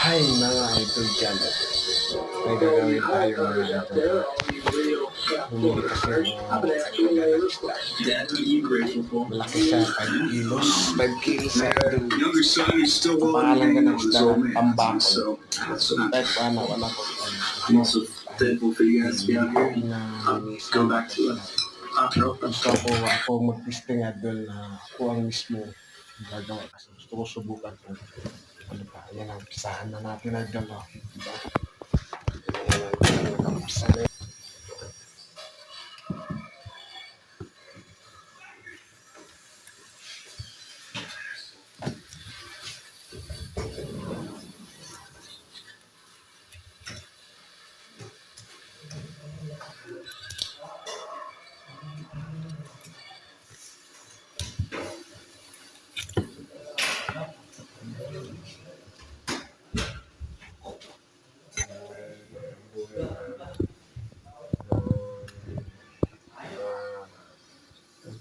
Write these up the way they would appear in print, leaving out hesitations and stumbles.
Hi mga idol dyan. May gagawin tayo mga idol. Bumili kasi mga kaibigan ng isda. Malaki siya, 5 kilos. 5 kilos sa idol. Ang pangalan ka ng isda ng tambakol. Type 1 na wala ko. Thankful for you guys to be out here. Go back to us. Ako mag-testing idol na ako ang mismo gagawa kasi gusto ko subukan kung ano pa. Yan ang pisahan na natin idol. Diba? Yan ang pisahan.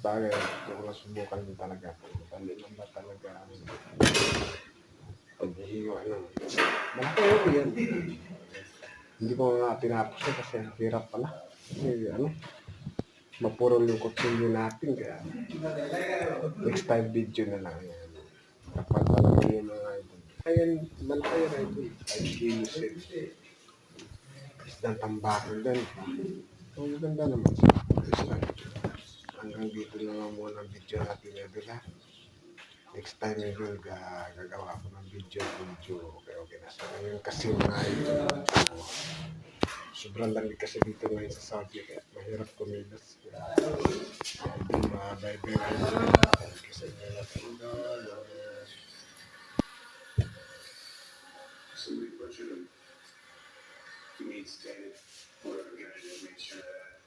Bagay, gusto ko lang subukan din talaga. Dali lang ba talaga ang paghihiwa ng malaki yun yan. Hindi ko nga tinapos yun kasi hirap pala. Kasi mapuro yung kutsilyo natin. Kaya next time video na lang yan. Kapag malaki yung mga idol. Ayan, malaki yung idol. 5 kilos yun. Isdang tambakol din. So, maganda naman siya. Hanggang dito na lang muna ang video natin idol ha. Next time idol gagawa ako ng video. Okay na sa ngayon kasi mga idol. Sobrang lamig kasi dito ngayon sa Saudi kaya mahirap kumilos. Bye bye idol. Thank you sa inyo idol. So we butchered him. He needs to take it. Whatever we're gonna do, make sure that